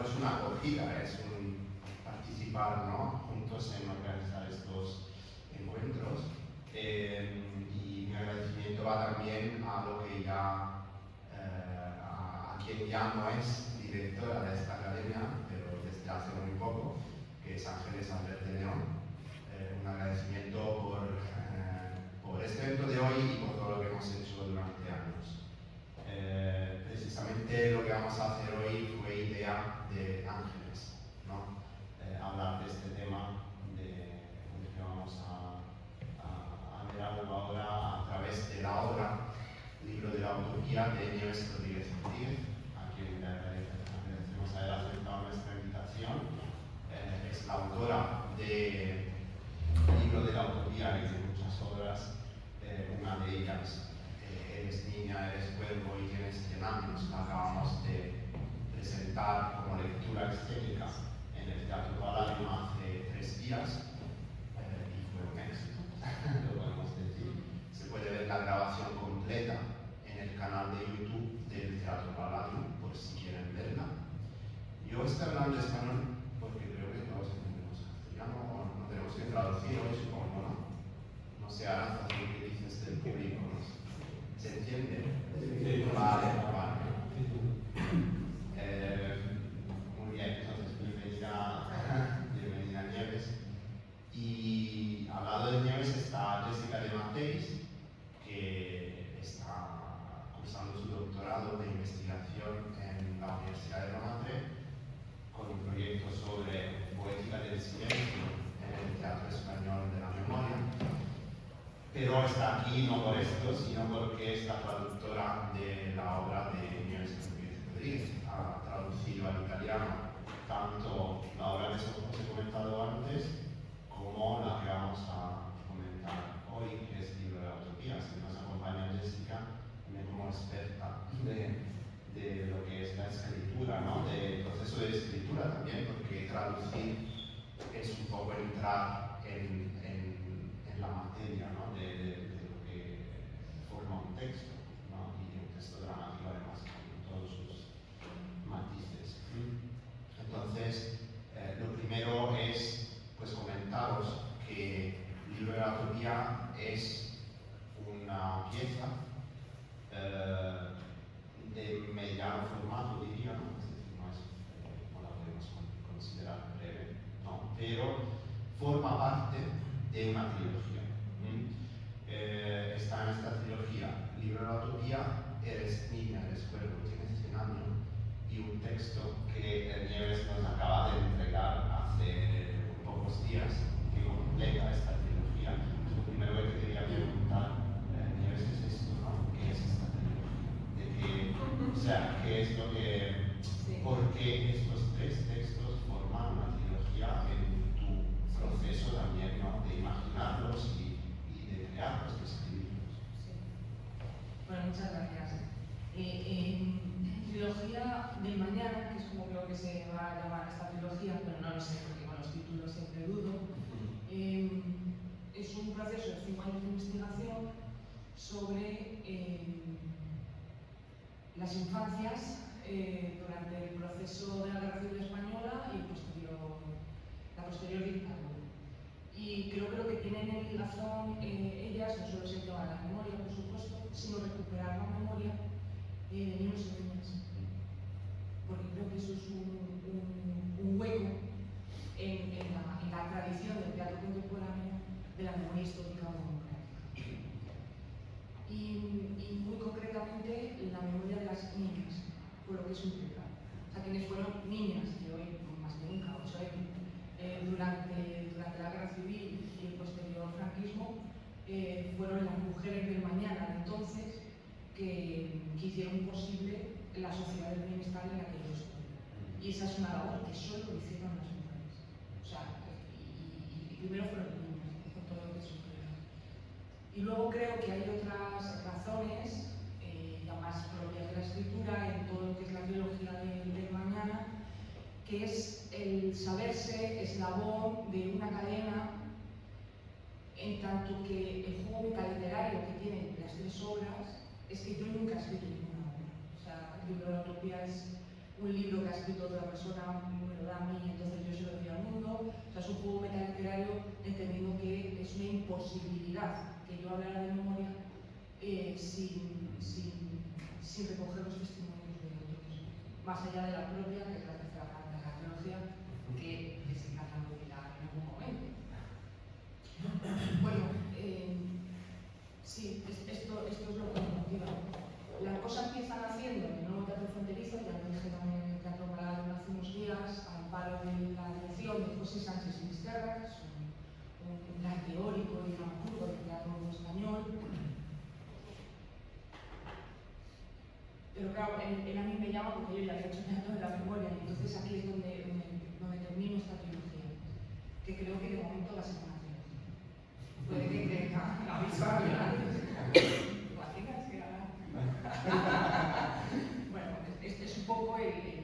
es una acogida, es un participar, ¿no?, juntos en organizar estos encuentros. Y mi agradecimiento va también a lo que ya, a quien ya no es directora de esta academia, pero desde hace muy poco, que es Ángeles Albert de León. Un agradecimiento por este evento de hoy y por todo lo que hemos hecho durante años. Precisamente lo que vamos a hacer hoy fue idea de Ángeles, ¿no? Hablar de este tema de que vamos a mirar ahora a través de la obra Libro de la Utopía de Nieves Rodríguez Rodríguez, a quien le agradecemos haber aceptado nuestra invitación. Es la autora de Libro de la Utopía y de muchas obras. Una de ellas, Eres niña, eres cuervo y tienes 100 años, la acabamos de presentar como lectura escénica en el Teatro Palladium hace 3 días y fue un éxito, lo podemos decir. Se puede ver la grabación completa en el canal de YouTube del Teatro Palladium, por si quieren verla. Yo estoy hablando español porque creo que todos entendemos castellano, o no tenemos que traducir hoy, supongo, ¿no? No sé, Aranza, lo que dices del público, ¿no? ¿Se entiende? Sí. Vale, vale. Muy bien, entonces bienvenida Nieves. Y al lado de Nieves está Jessica de Mateis, que está cursando su doctorado de investigación en la Universidad de Montpellier con un proyecto sobre poética del silencio en el Teatro Español de la Memoria. Pero está aquí no por esto, sino porque es la traductora de la obra de Nieves Rodríguez. Ha traducido al italiano tanto la obra que os he comentado antes como la que vamos a comentar hoy, que es Libro de la Utopía. Si nos acompaña Jessica, como experta de lo que es la escritura, ¿no?, del proceso de escritura también, porque traducir es un poco entrar en la materia, ¿no?, de lo que forma un texto, ¿no?, y un texto dramático además con todos sus matices. Entonces, lo primero es pues comentaros que el Libro de la Utopía es una pieza de mediano formato, diría, ¿no? Es decir, no la podemos considerar breve, ¿no?, pero forma parte de una trilogía. Está en esta trilogía Libro de la Utopía, Eres niña, eres cuervo, tienes 100 años, y un texto que Nieves nos acaba de entregar hace pocos días, que completa esta trilogía. Lo primero que te quería preguntar, Nieves, es esto, ¿no? ¿Qué es esta trilogía? O sea, ¿qué es lo que... Sí. ¿Por qué estos 3 textos forman una trilogía en tu proceso también, ¿no?, de imaginarlos y de crearlos, de escribirlos? Sí. Bueno, muchas gracias. Trilogía del mañana, que es como creo que se va a llamar esta trilogía, pero no lo sé porque con los títulos siempre dudo, es un proceso de 5 años de investigación sobre las infancias durante el proceso de la Guerra Civil Española y la posterior dictadura. Y creo que lo que tienen en ligazón ellas no solo es el tema de la memoria, por supuesto, sino recuperar la memoria de niños y niñas. Porque creo que eso es un hueco en la tradición del teatro contemporáneo de la memoria histórica o democrática. Y muy concretamente la memoria de las niñas, por lo que eso implica. O sea, quienes fueron niñas, que hoy más que nunca, 8 años, durante la Guerra Civil y el posterior franquismo, fueron las mujeres del mañana de entonces que hicieron posible la sociedad del bienestar en la que yo estoy. Y esa es una labor que solo hicieron las mujeres. O sea, y primero fueron niños, por todo lo que sufrieron. Y luego creo que hay otras razones, ya más propias de la escritura, en todo lo que es la trilogía del mañana, que es el saberse eslabón de una cadena, en tanto que el juego metaliterario que tienen las 3 obras es que yo nunca he escrito ninguna obra. O sea, el Libro de la Utopía es un libro que ha escrito otra persona me lo da a mí, entonces yo se lo doy al mundo. O sea, es un juego metaliterario entendiendo que es una imposibilidad que yo hablara de memoria sin recoger los testimonios de otros, más allá de la propia, que es la tercera parte de la trilogía, que se encarga de mirar en algún momento. Bueno, sí, esto es lo que me motiva. La cosa empieza naciendo en el nuevo teatro fronterizo, ya lo dije también en el Teatro Malado hace unos días, al paro de la dirección de José Sánchez Sinisterra, que es un gran teórico y dramaturgo del teatro español. Pero claro, él a mí me llama porque yo ya había hecho teatro de la memoria, y entonces aquí es donde termino esta trilogía, que creo que de momento va a ser una trilogía. Puede que crezca la visual antes. Bueno, este es un poco el nacimiento.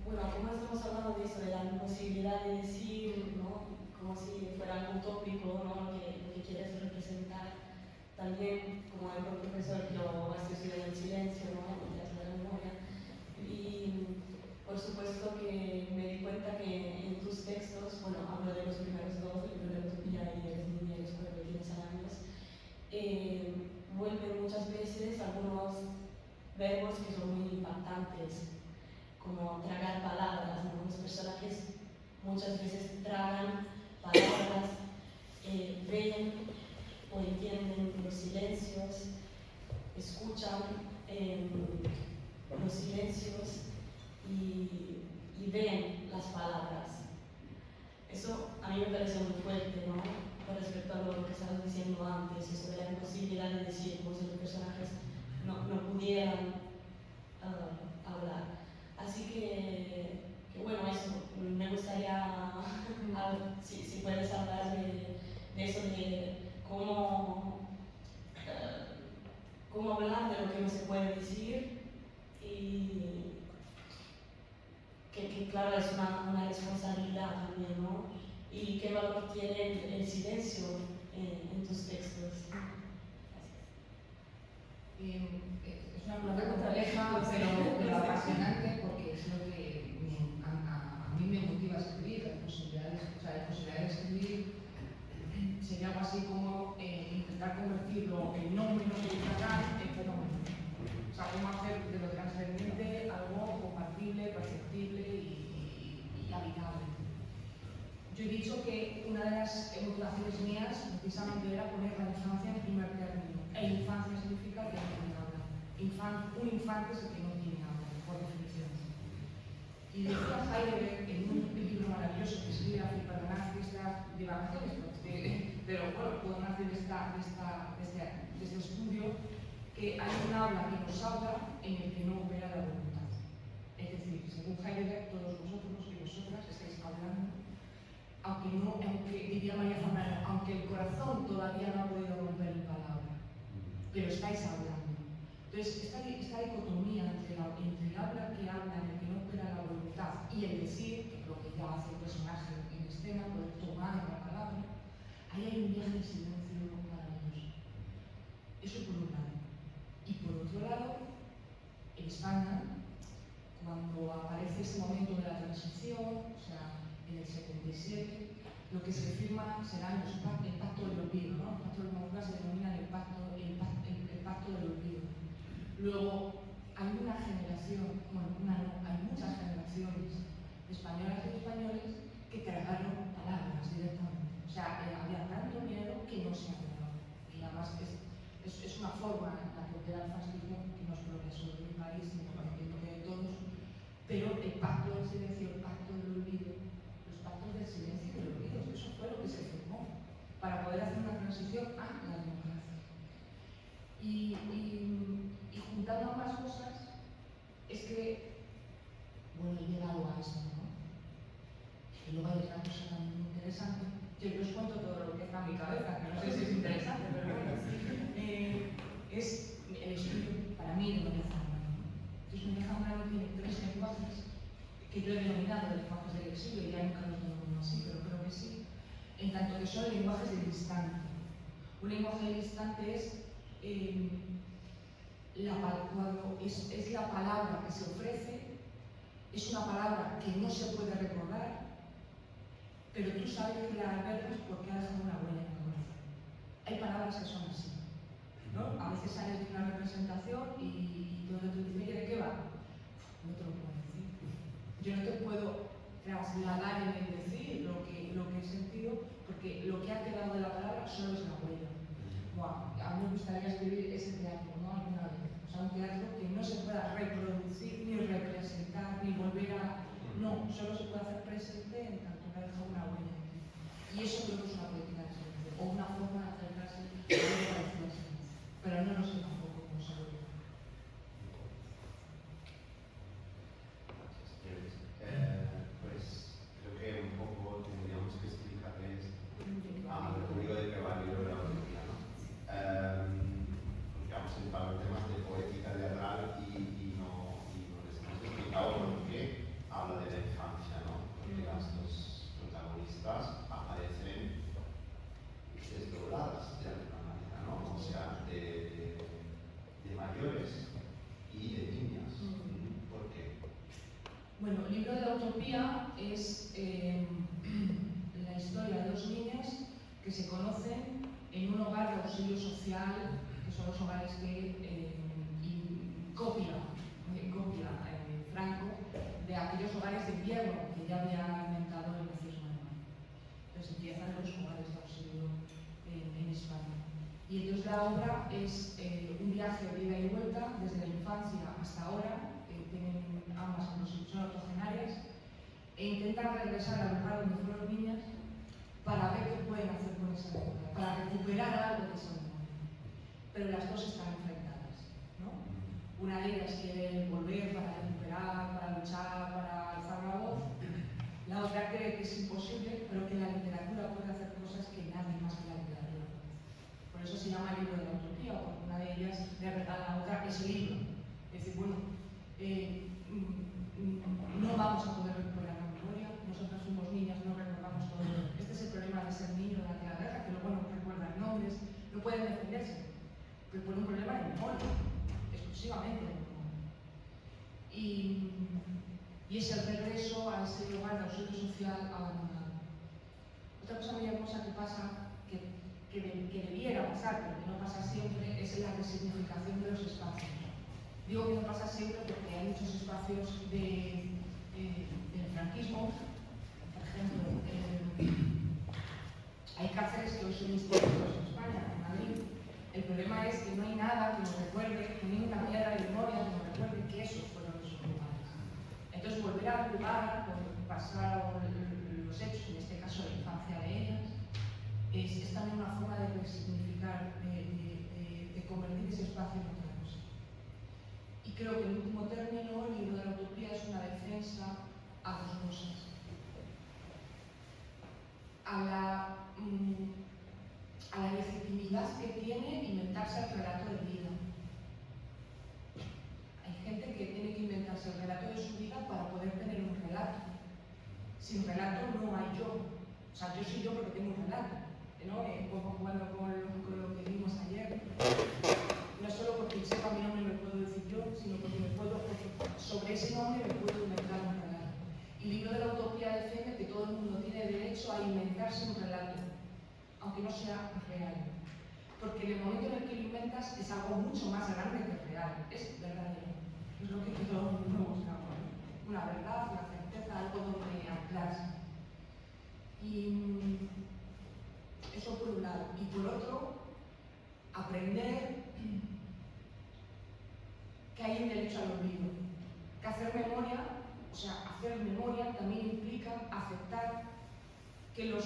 Bueno, como estamos hablando de eso, de la imposibilidad de decir, ¿no? Como si fuera algo utópico, ¿no? lo que quieres representar. También, como el profesor, yo estudié en el silencio, ¿no? En el teatro de la memoria. Y por supuesto que me di cuenta que en tus textos, bueno, hablo de los primeros dos, el libro de Utopía y Eres niña y después de tienes años, vuelven muchas veces algunos verbos que son muy impactantes, como tragar palabras, ¿no? Los personajes muchas veces tragan palabras, ven o entienden los silencios, escuchan los silencios y ven las palabras. Eso a mí me parece muy fuerte, ¿no? Con respecto a lo que estabas diciendo antes, eso de la imposibilidad de decir, como si los personajes no pudieran hablar. Así que bueno, eso, me gustaría, si puedes hablar de eso, de cómo hablar de lo que no se puede decir y que claro, es una responsabilidad también, ¿no? Y qué valor tiene el silencio en tus textos. Es una pregunta compleja, pero apasionante, porque es lo que a mí me motiva a escribir. La posibilidad de escribir sería algo así como intentar convertirlo en nombre no en fenómeno. O sea, cómo hacer de lo trascendente algo compartible, perceptible y habitable. Yo he dicho que una de las motivaciones mías precisamente era poner la infancia en primer término. E infancia significa que no tiene habla. Un infante es el que no tiene habla, por definición. Y decía Heidegger en un libro maravilloso que escribe a perdonar estas divagaciones, pero bueno, puedo nacer de este estudio, que hay un habla que nos habla en el que no opera la voluntad. Es decir, según Heidegger, todos vosotros y vosotras estáis hablando, aunque diría María Zambrano, aunque el corazón todavía no ha podido romper en palabra, pero estáis hablando. Entonces, esta dicotomía entre el habla que habla, en el que no opera la voluntad, y el decir, que es lo que ya hace el personaje en escena, poder tomar la palabra, ahí hay un viaje de silencio maravilloso. Eso por un lado. Y por otro lado, en España, cuando aparece ese momento de la transición, o sea, en el 77, lo que se firma será el pacto del olvido, ¿no? El pacto de la se denomina el pacto del olvido. Luego, hay una generación, hay muchas generaciones de españolas y españoles que tragaron palabras directamente. O sea, había tanto miedo que no se hablaba. Y además es una forma en la que opera el fascismo que no es propia solo de mi país, sino que de todos. Pero el pacto del silencio, el pacto del olvido, los pactos del silencio y del olvido, eso fue lo que se firmó para poder hacer una transición a la democracia. Y juntando ambas cosas, es que, bueno, he llegado a eso, ¿no? Y luego hay otra cosa también muy interesante. Yo os cuento todo lo que está en mi cabeza, que no sé si es interesante, pero bueno, es el estudio para mí de María Zambrano. Entonces, María Zambrano tiene 3 lenguajes que yo he denominado lenguajes del exilio, y ya nunca los denomino así, pero creo que sí, en tanto que son lenguajes de distancia. Una imagen del instante es, cuando es la palabra que se ofrece, es una palabra que no se puede recordar, pero tú sabes que la albergas porque ha dejado una huella en el corazón. Hay palabras que son así, ¿no? A veces sales de una representación y todo el mundo dice, ¿de qué va? No te lo puedo decir. Yo no te puedo trasladar en el decir lo que he sentido, porque lo que ha quedado de la palabra solo es la huella. Wow, a mí me gustaría escribir ese teatro, ¿no? Alguna vez. O sea, un teatro que no se pueda reproducir, ni representar, ni volver a... No, solo se puede hacer presente en tanto que ha dejado una huella. Y eso creo que es una política de silencio, o una forma de acercarse a algo parecido al silencio. Pero no lo sé tampoco cómo se lo digo. Pues creo que un poco tendríamos que explicarles lo único de que va el libro de la utopía, ¿no? Porque vamos a entrar en temas de poética teatral y no les hemos explicado por qué habla de la infancia, ¿no? Porque las dos protagonistas aparecen desdobladas de alguna manera, ¿no? O sea, de mayores y de niñas. ¿Por qué? Bueno, el libro de la utopía es la historia de dos niñas que se conocen en un hogar de auxilio social, que son los hogares que copia Franco de aquellos hogares de invierno que ya había inventado el nazismo alemán. Entonces empiezan los hogares de auxilio en España. Y entonces la obra es un viaje de ida y vuelta desde la infancia hasta ahora. Tienen ambas son octogenarias e intentan regresar al lugar donde fueron niñas para ver qué pueden hacer con esa memoria, para recuperar algo de esa memoria. Pero las dos están enfrentadas, ¿no? Una de ellas quiere volver para recuperar, para luchar, para alzar la voz. La otra cree que es imposible, pero que la literatura puede hacer cosas que nadie más que la literatura puede hacer. Por eso se llama el libro de la utopía, porque una de ellas le regala a la otra ese libro. Es decir, bueno, no vamos a poder recuperar la memoria, nosotras somos niñas, no recordamos todo. Este es el problema de ser niño durante la guerra, que luego no recuerdan nombres, no pueden defenderse, pero por un problema de memoria, exclusivamente de memoria. Y es el regreso a ese lugar de auxilio social abandonado. Otra cosa muy hermosa que pasa, que debiera pasar, pero que no pasa siempre, es la resignificación de los espacios. Digo que no pasa siempre porque hay muchos espacios del franquismo. Por ejemplo, hay cárceles que hoy son históricos en España, en Madrid. El problema es que no hay nada que nos recuerde, ni una piedra de memoria que nos recuerde que esos fueron esos lugares. Entonces, volver al lugar donde pasaron los hechos, en este caso la infancia de ellas, es también una forma de resignificar, de convertir ese espacio en otra cosa. Y creo que en último término el libro de la utopía es una defensa a dos cosas. A la legitimidad que tiene inventarse el relato de vida. Hay gente que tiene que inventarse el relato de su vida para poder tener un relato. Sin relato no hay yo. O sea, yo soy yo porque tengo un relato, ¿no? Un poco jugando con lo que vimos ayer. No solo porque sepa mi nombre me puedo decir yo, sino porque sobre ese nombre me puedo inventar un relato. Y el libro de la utopía defiende que todo el mundo tiene derecho a inventarse un relato, aunque no sea real. Porque en el momento en el que lo inventas es algo mucho más grande que real, es verdadero. Es lo que todo el mundo busca, una verdad, una certeza, algo donde anclarse. Y eso por un lado. Y por otro, aprender que hay un derecho al olvido. Que hacer memoria, o sea, hacer memoria también implica aceptar que los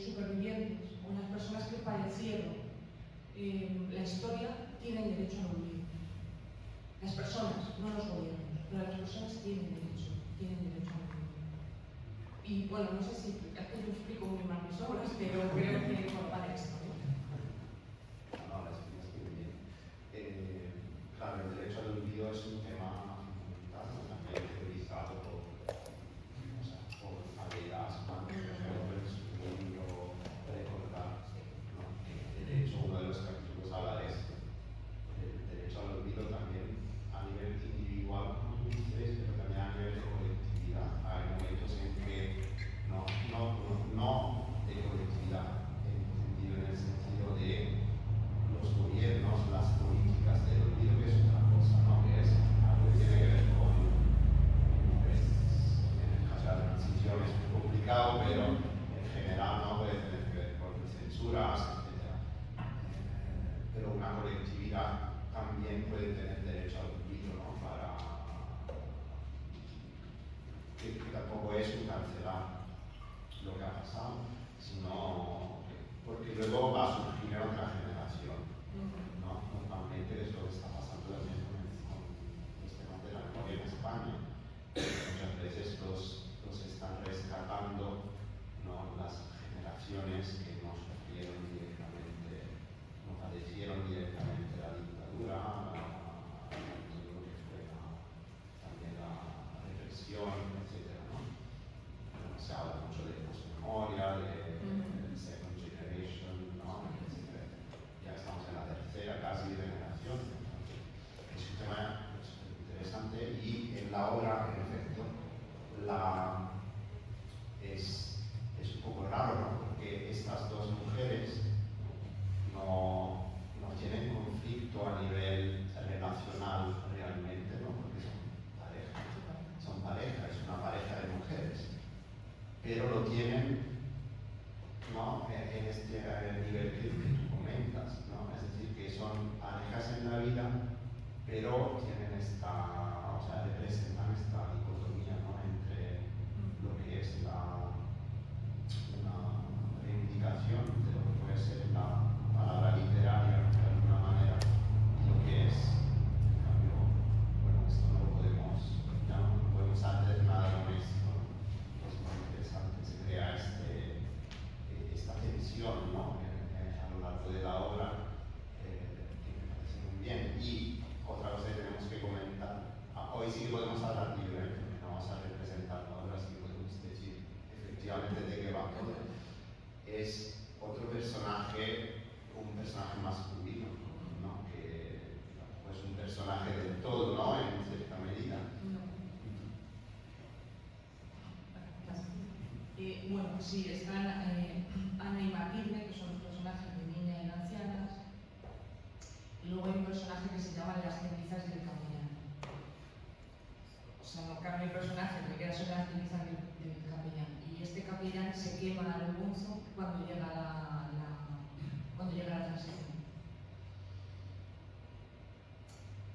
supervivientes o las personas que padecieron la historia tienen derecho al olvido. Las personas, no los gobiernos, pero las personas tienen derecho al olvido. Y bueno, no sé si es que yo explico muy mal mis obras, pero creo que va de esto, ¿no? No, la explicas muy bien. Claro, el derecho al olvido es un tema fundamental, también teorizado por Avedas, Marx, por ejemplo, en su libro Recordar, ¿no? Que Irak también puede tener derecho al olvido, ¿no? Que tampoco es un cancelar lo que ha pasado, sino porque luego va a surgir otra generación, ¿no? Normalmente es lo que está pasando también con los temas de la memoria en España. Muchas veces los están rescatando, ¿no? Las generaciones que no sufrieron directamente, no padecieron directamente la dictadura, todo lo que fue también la represión, etc., ¿no? Bueno, se habla mucho de posmemoria, de second generation, ¿no? Ya estamos en la tercera casi generación. Es un tema interesante y en la obra, en efecto, es un poco raro, ¿no? Porque estas dos mujeres no tienen conflicto a nivel relacional realmente, ¿no? Porque son pareja, es una pareja de mujeres, pero lo tienen, ¿no? En este nivel que tú comentas, ¿no? Es decir, que son parejas en la vida, pero tienen representan esta dicotomía, ¿no? Entre lo que es una reivindicación de lo que puede ser la palabra literaria, de alguna manera, y lo que es, en cambio, bueno, esto no lo podemos, ya no podemos hacer nada con esto, ¿no? Es muy interesante, se crea esta tensión, ¿no? A lo largo de la obra, que me parece muy bien. Y otra cosa que tenemos que comentar, hoy sí que podemos hablar libremente, porque no vamos a representar obras, sí que podemos decir efectivamente de qué va todo. Es otro personaje, un personaje masculino, ¿no? Que tampoco es un personaje del todo, ¿no? En cierta medida. Bueno, sí, están Ana y Matilde, que son los personajes de Niña y Ancianas, y luego hay un personaje que se llama Las cenizas del capellán. O sea, no cambia el personaje, le queda solo las cenizas del capellán. Y este capellán se quema al bonzo cuando llega la transición.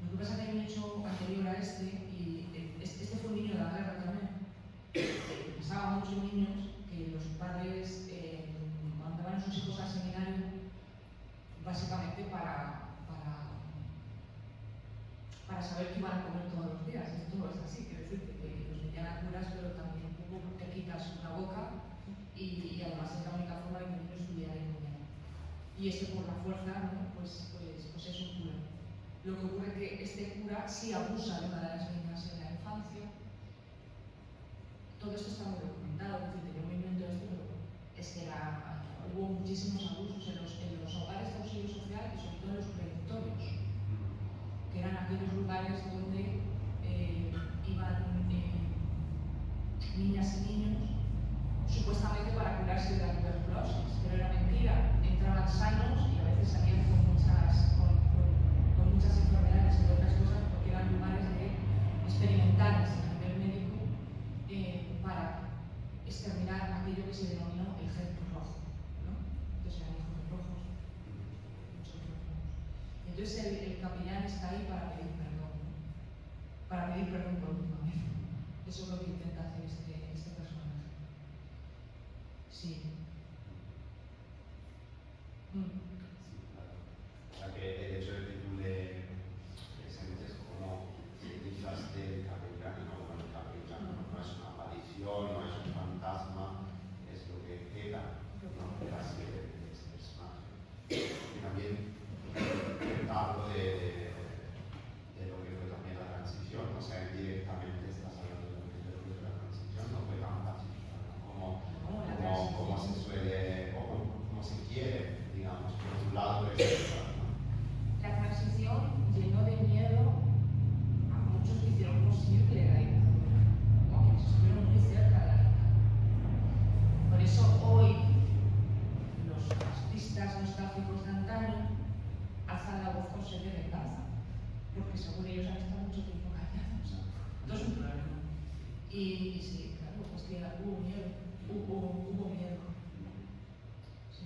Lo que pasa es que hay un hecho anterior a este, y este fue un niño de la guerra también. Pasaba a muchos niños que los padres mandaban a sus hijos al seminario básicamente para saber qué iban a comer todos los días. Esto no es así, quiero decir que los metían a curas, pero también un poco te quitas una boca y además es la única forma de que el niño estudiara y comiera. Y este por la fuerza, ¿no? pues es un cura. Lo que ocurre es que este cura sí abusa de una de las niñas en la infancia. Todo esto está muy documentado, es decir, yo me invento esto, pero es que hubo muchísimos abusos en los hogares de auxilio social y sobre todo en los predictorios, que eran aquellos lugares donde iban niñas y niños supuestamente para curarse de la tuberculosis, pero era mentira. Entraban sanos y a veces salían con muchas enfermedades y otras cosas porque eran lugares experimentales a nivel médico para exterminar aquello que se denominó el gen rojo, ¿no? Entonces eran hijos rojos, muchos rojos. Entonces el capellán está ahí para pedir perdón, ¿no? Para pedir perdón por última vez. Eso es lo que intenta hacer este personaje. Sí. O sea que el hecho de que tú le presentes como cenizas del capellán y no como el capellán, no es una aparición, no es un fantasma, es lo que queda, ¿no? De la serie de este personaje. Y también hablo de lo que fue también la transición, o sea, indirectamente estás hablando de lo que fue la transición, no fue tan pacífica, ¿no? Como se suele, o como se quiere, digamos, por un lado presentar, ¿no? La transición llenó de miedo a muchos que hicieron posible la dictadura, ¿no? Que estuvieron muy cerca de la dictadura. Por eso hoy los fascistas nostálgicos de antaño alzan la voz con sed de venganza, porque según ellos han estado mucho tiempo callados. Esto es un problema. Y sí, claro, pues que hubo miedo, hubo miedo. Sí.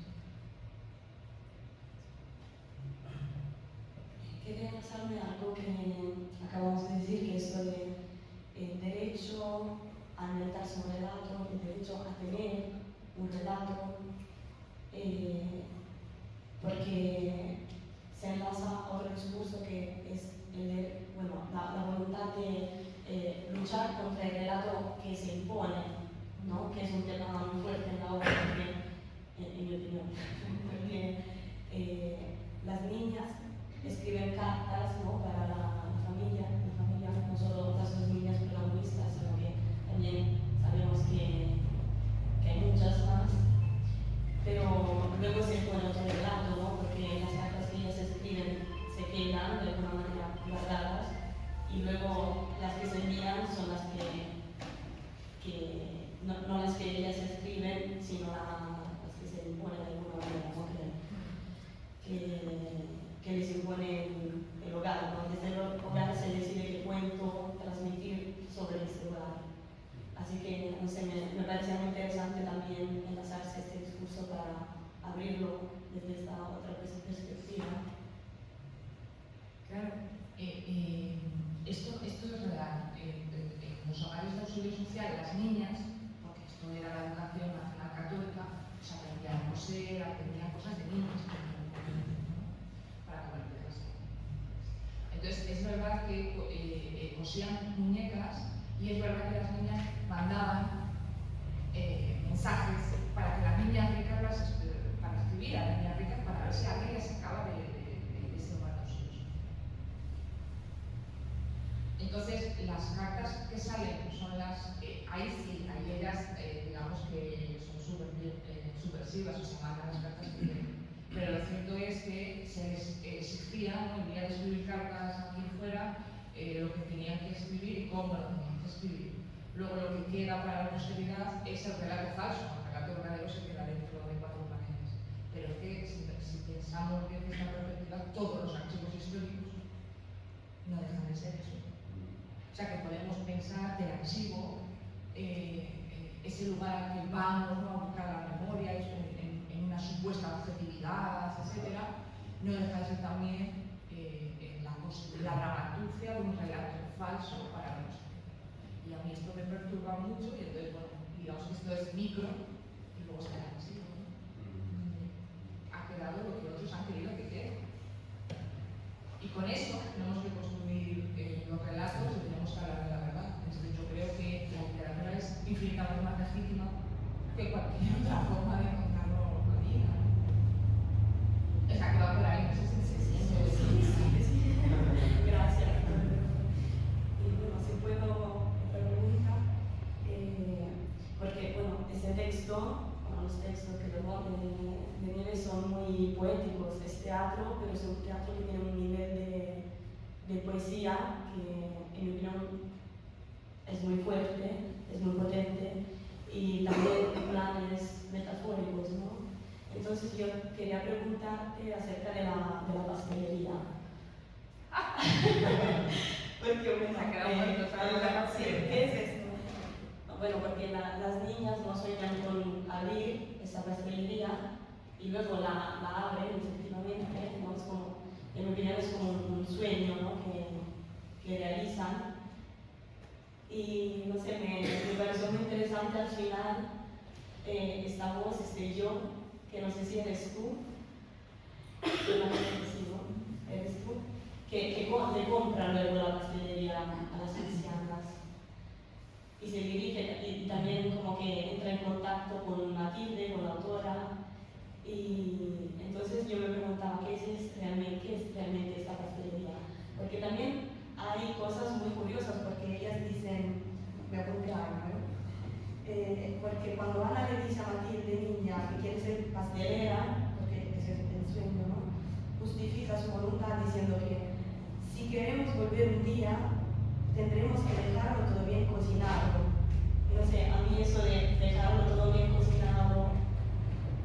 quería enlazarme a algo que acabamos de decir, que es sobre el derecho a inventarse un relato, el derecho a tener un relato, porque se enlaza a otro discurso que es la voluntad de luchar contra el relato que se impone, ¿no? Que es un tema muy fuerte en la obra también, en mi opinión, porque las niñas escriben cartas, ¿no? Para la familia, no solo las dos niñas protagonistas, sino que también sabemos que hay muchas más, pero luego se impone otro relato, ¿no? Porque las cartas que ellas escriben se quedan de alguna manera guardadas y luego las que se envían son las que no las que ellas escriben, sino las que se imponen de alguna manera, ¿no? Que les impone el hogar, ¿no? Desde el hogar se decide qué cuento transmitir sobre este hogar. Así que, no sé, me parecía muy interesante también enlazarse este discurso para abrirlo desde esta otra perspectiva. Claro, esto es verdad. En los hogares de auxilio social, las niñas, porque esto era la educación nacional católica, pues aprendían a coser, aprendían cosas de niños, para convertirlas. Entonces, es verdad que cosían muñecas y es verdad que las niñas mandaban mensajes para que las niñas ricas para escribir a las niñas ricas para ver si alguien les sacaba de ese hogar de auxilio. Entonces, las cartas que salen son las, ahí sí, ahí ellas, digamos que son subversivas, o sea, mandan las cartas que quieren. Pero lo cierto es que se les exigía, ¿no? El día de escribir cartas aquí fuera, lo que tenían que escribir y cómo lo tenían que escribir. Luego lo que queda para la posteridad es el relato falso, el relato verdadero se queda dentro de 4 páginas. Pero es que si pensamos desde esta perspectiva, todos los archivos históricos no dejan de ser eso. O sea que podemos pensar del archivo, ese lugar al que vamos, ¿no? A buscar la memoria, en una supuesta objetividad, etc., no deja de ser también la dramaturgia de un relato falso para nosotros. Y a mí esto me perturba mucho y entonces, bueno, digamos que esto es micro y luego está el archivo, ¿no? Ha quedado lo que otros han querido que quede. Y con eso tenemos que construir los relatos y tenemos que hablar de la verdad. Entonces, yo creo que la literatura es infinitamente más legítima que cualquier otra forma de contarnos la vida. O sea, que va por ahí, no sé si Sí. Gracias. Y bueno, si puedo, otra pregunta, porque bueno, ese texto, los textos que luego de Nieves son muy poéticos, es teatro, pero es un teatro que tiene un nivel de poesía que en mi opinión es muy fuerte, es muy potente y también planes metafóricos, ¿no? Entonces yo quería preguntarte acerca de la pastelería. Porque bueno, ¿qué es esto? Bueno, porque las niñas no sueñan con abrir esa pastelería y luego la abren efectivamente, ¿no? Es como, en mi opinión es como un sueño, ¿no? que realizan. Y no sé, me pareció muy interesante al final esta voz, este yo, que no sé si eres tú, sí, ¿no? Eres tú, que le compran luego la pastelería a las ancianas y se dirige y también como que entra en contacto con Matilde, con la autora, y entonces yo me preguntaba qué es realmente esta pastelería, porque también hay cosas muy curiosas, porque ellas dicen, me apunté algo, ¿no? Porque cuando Ana le dice a Matilde, niña, que quiere ser pastelera, porque ese es el sueño, ¿no? Justifica su voluntad diciendo que si queremos volver un día, tendremos que dejarlo todo bien cocinado. Y no sé, a mí eso de dejarlo todo bien cocinado,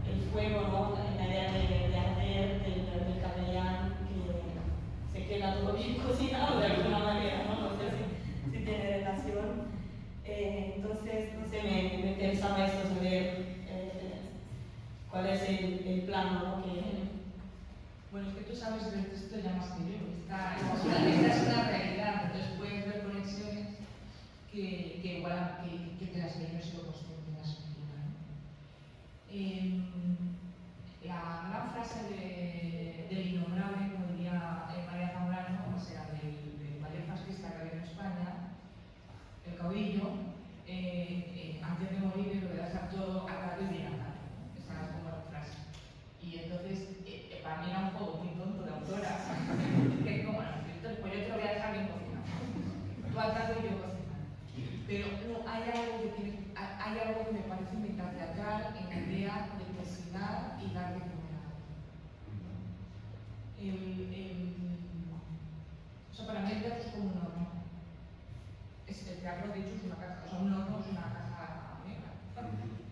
el fuego, ¿no? La idea de arder, del capellán, que se queda todo bien cocinado de alguna manera, ¿no? No sé si tiene relación. Entonces, no sé, me interesaba esto, saber cuál es el plano, ¿no? Bueno, que tú sabes del texto ya más que yo. Esta es una realidad, entonces puedes ver conexiones que igual que te las leí no he sido consciente de la estructura, ¿no? La gran frase del innombrable, como diría María Zamorano, o sea, del mayor fascista que ha habido en España, el caudillo, antes de morir lo de dejar todo atado y bien atado. Esa es como la frase. Y entonces, para mí era un juego muy tonto de autora, que es como, pues yo te lo voy a dejar bien cocinado. Tú atado y yo cocinado. Pero no, hay algo que me parece muy teatral en la idea de cocinar y dar de comer a algo. O sea, para mí el teatro es como un horno. El teatro, de hecho, es una caja, o sea, un horno es una caja negra.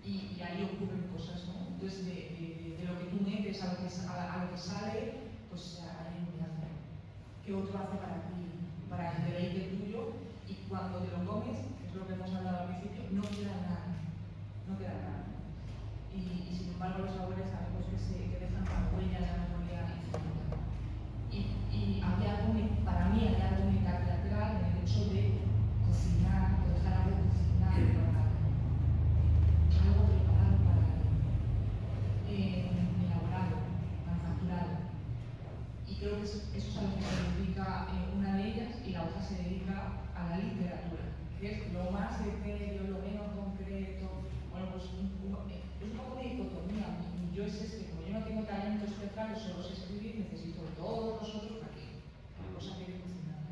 Y ahí ocurren cosas, ¿no? Entonces, de lo que tú metes a lo que sale, pues hay un viaje que otro hace para ti, para el deleite tuyo, y cuando te lo comes, que es lo que hemos hablado al principio, no queda nada. No queda nada. Y sin embargo, los sabores sabemos que dejan una huella en la memoria infinita. Y para mí hay algo muy teatral en el hecho de cocinar, de dejar algo cocinado para algo preparado para elaborado, manufacturado. Y creo que eso es a lo que se dedica una de ellas, y la otra se dedica a la literatura, que es lo más etéreo, lo menos concreto. Bueno, pues es un poco de dicotomía. Yo es que como yo no tengo talentos teatrales, solo sé escribir, necesito de todos los otros para que la cosa quede cocinada.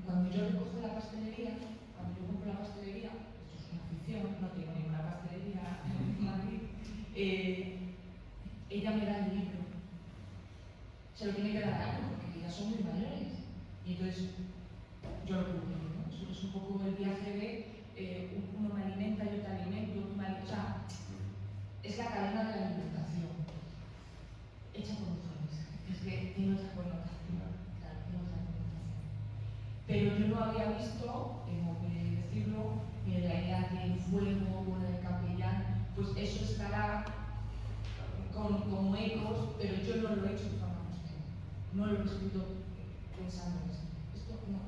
Cuando yo recojo la pastelería, cuando yo compro la pastelería, esto es una ficción, no tengo ninguna pastelería en Madrid, ella me da el libro. Se lo tiene que dar a algo, porque ya son muy mayores. Y entonces yo lo publico, ¿no? Eso es un poco el viaje de uno me alimenta, yo te alimento, tú me alimentas. O sea, es la cadena de la alimentación, hecha por mujeres. Es que tiene otra connotación. Claro, tiene otra connotación. Pero yo no había visto, tengo que decirlo, la idea del fuego, con el capellán, pues eso estará como ecos, pero yo no lo he hecho de forma consciente. No lo he escrito pensando en eso. Esto no.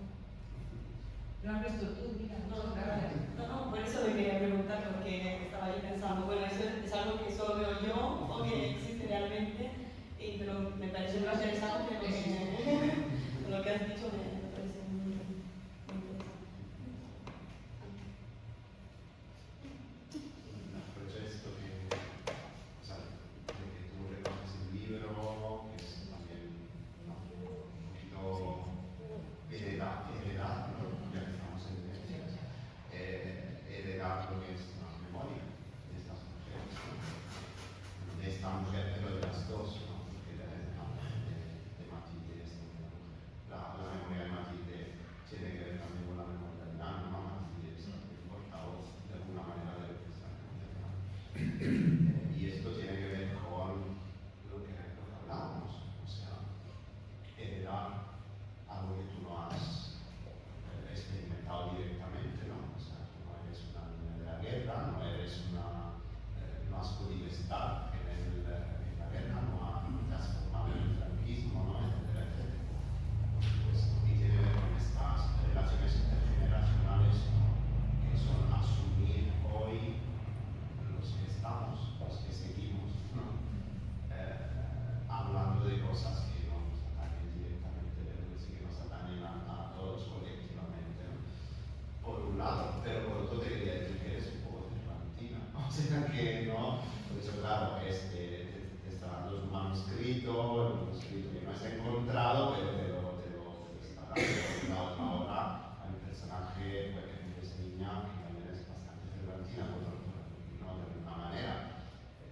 ¿Lo has visto tú? Mira, No, gracias. no, por eso le quería preguntar, porque estaba yo pensando, bueno, eso es algo que solo veo yo o que existe realmente, pero me parece muy interesante lo que has dicho, me parece muy interesante. Aprovecho esto o sea, de que tú recoges el libro, que es también un poquito heredad, ¿no? Ya que estamos en evidencias, heredar lo que es la memoria de estas mujeres, ¿no? De esta mujer, pero de las dos, ¿no? Porque de Matilde es la memoria de Matilde tiene que ver también con la memoria de Ana, ¿no? Matilde es el portavoz de alguna manera de lo que está aconteciendo. Y esto tiene que ver con lo que hablábamos, o sea, heredar algo que tú no has experimentado directamente, ¿no? O sea, tú no eres una niña de la guerra, no has podido estar en la guerra, no te has formado en el franquismo, ¿no? Etcétera, etcétera. Pues, y tiene que ver con estas relaciones intergeneracionales, ¿no? Que son asumir hoy los que estamos, los que seguimos, ¿no? Hablando de cosas que no nos atañen directamente, pero que sí que nos atañen a todos colectivamente, ¿no? Por un lado, pero por otro te quería decir que eres un poco cervantina, o sea que no, por eso claro, te está dando un manuscrito que no has encontrado, pero te lo está dando. La otra hora hay un personaje, por ejemplo, esa niña que también es bastante cervantina, no de alguna manera.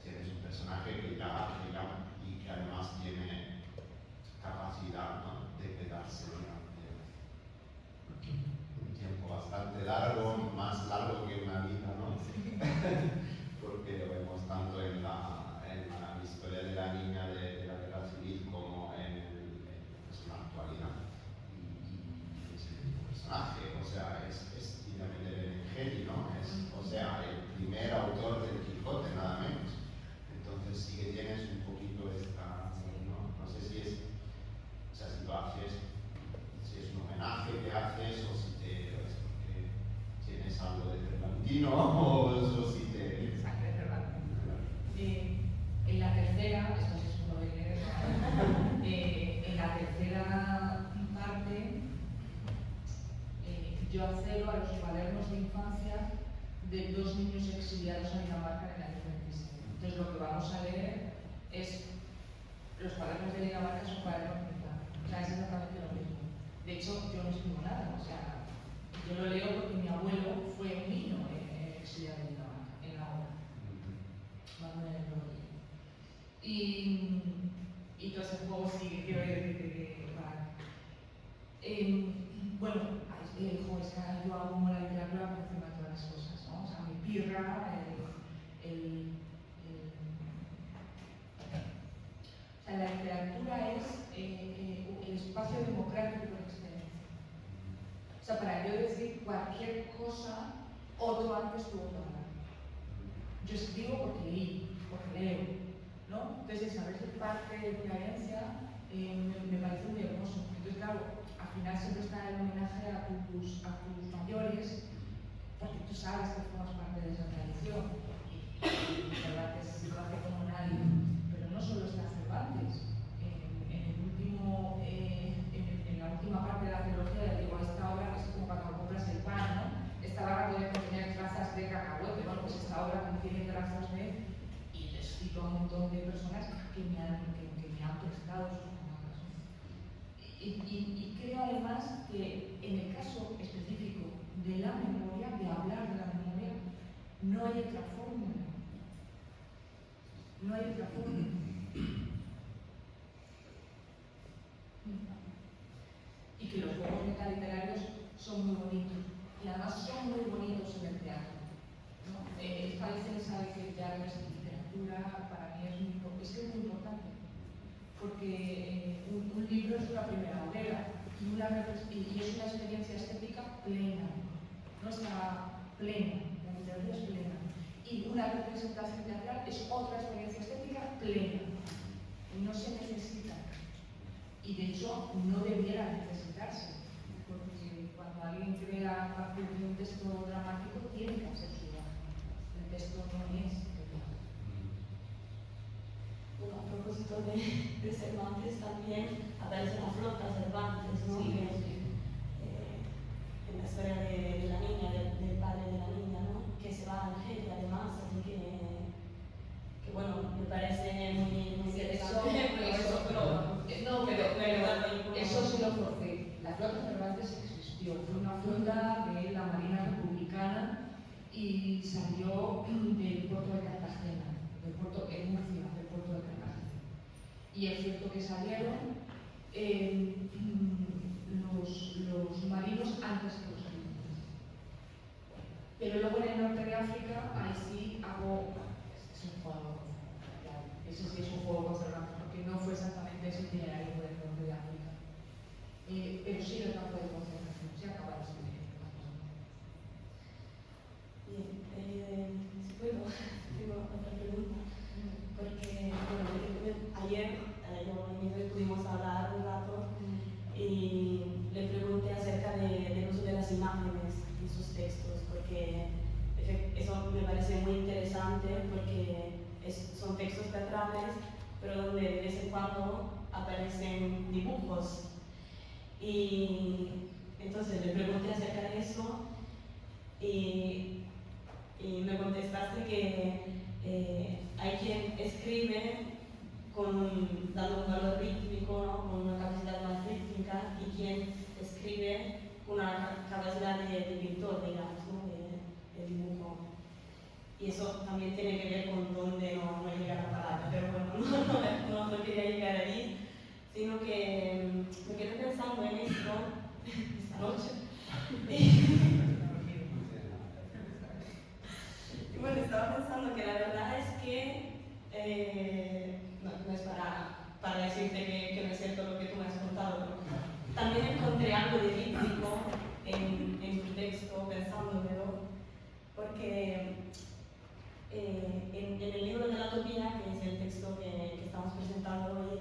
Tienes un personaje que ya y que además tiene capacidad, ¿no? De quedarse durante un tiempo bastante largo, más largo que una vida, ¿no? Porque lo vemos tanto en la historia de la niña de la guerra civil como en la actualidad. Y ese personaje, o sea, es Irene de Benengeli, ¿no? O sea, el primer autor del Quijote, nada menos. Entonces sí que tienes un poquito esta, no sé si es, o sea, si lo haces, si es un homenaje que haces o si es porque tienes algo de Cervantino o si te... Sangre Cervantino. En la tercera, esto sí es un spoiler, en la tercera parte yo accedo a los cuadernos de infancia de 2 niños exiliados a Dinamarca en el año 26. Entonces lo que vamos a leer es los cuadernos de Dinamarca son cuadernos de infancia. O sea, es exactamente lo mismo. De hecho, yo no escribo nada. O sea, yo lo leo porque mi abuelo fue un niño exiliado en Dinamarca, en la obra. Manuel Rodríguez. Y todo ese juego sí que quiero decir que vale. Bueno, es que yo hago la literatura por encima de todas las cosas, ¿no? O sea, mi pirra, o sea, la literatura es el espacio democrático por excelencia. O sea, para yo decir cualquier cosa, otro antes tuvo que hablar. Yo escribo porque leí, porque leo, ¿no? Entonces, saber esa parte de mi herencia me parece muy hermoso. Entonces, claro, al final siempre está el homenaje a tus mayores, porque tú sabes que formas parte de esa tradición. Y Cervantes lo hace como nadie. Pero no solo está Cervantes. En la última parte de la trilogía, digo, esta obra es como cuando compras el pan, ¿no? Esta barra puede contener trazas de cacahuete, bueno, pues esta obra contiene trazas de... Y les cito a un montón de personas que me han prestado sus palabras. Y creo además que en el caso específico de la memoria, de hablar de la memoria, no hay otra fórmula. No hay otra fórmula. Y que los juegos metaliterarios son muy bonitos. Y además son muy bonitos en el teatro, ¿no? Parece sabe que el teatro es literatura, para mí es muy importante. Porque un libro es una primera obra y es una experiencia estética plena. No está plena, la literatura es plena. Y una representación teatral es otra experiencia estética plena. No se necesita. Y de hecho no debiera necesitarse, porque cuando alguien crea a partir de un texto dramático tiene que hacer su imagen. El texto no es teatro. Bueno, a propósito de Cervantes también aparece la flota Cervantes, ¿no? Sí, que, sí. En la historia de la niña, del padre de la niña, ¿no? Que se va a Argelia además, así que bueno, me parece muy interesante. Eso sí lo forcé. La flota Cervantes existió. Fue una flota de la Marina Republicana y salió del puerto de Cartagena, del puerto en Murcia, del puerto de Cartagena. Y es cierto que salieron los marinos antes que los jinetes. Pero luego en el norte de África, ahí sí hago. Es un juego. Ese sí es un juego con Cervantes, porque no fue exactamente ese itinerario del norte de África. Pero sí el campo de concentración, se acaba de subir. Bien, si puedo, tengo otra pregunta. Porque, bueno, ayer yo y Miguel pudimos hablar un rato y le pregunté acerca del uso de las imágenes en sus textos, porque eso me parece muy interesante, porque son textos teatrales, pero donde de vez en cuando aparecen dibujos. Y entonces le pregunté acerca de eso y me contestaste que hay quien escribe dando un valor rítmico, ¿no? Con una capacidad más rítmica, y quien escribe con una capacidad de pintor, digamos, ¿no? de dibujo. Y eso también tiene que ver con dónde no llega la palabra, pero bueno, no quería llegar ahí, sino que me quedé pensando en esto esta noche. Y bueno, estaba pensando que la verdad es que no es para decirte que no es cierto lo que tú me has contado, pero también encontré algo de rítmico en tu texto, pensándolo, porque porque en el libro de la utopía, que es el texto que estamos presentando hoy,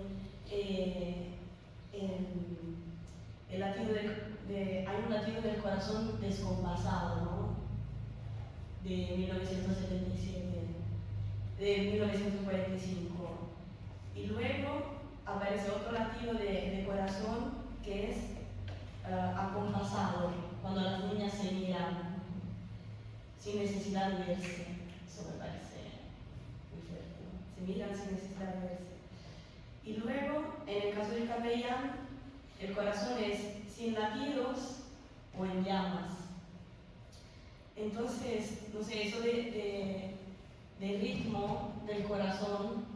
hay un latido del corazón descompasado, ¿no? De 1977, de 1945. Y luego aparece otro latido de corazón que es acompasado, cuando las niñas se miran sin necesidad de verse. Eso me parece muy fuerte, ¿no? Se miran sin necesidad de verse. Y luego, en el caso del capellán, el corazón es sin latidos o en llamas. Entonces, no sé, eso de ritmo del corazón,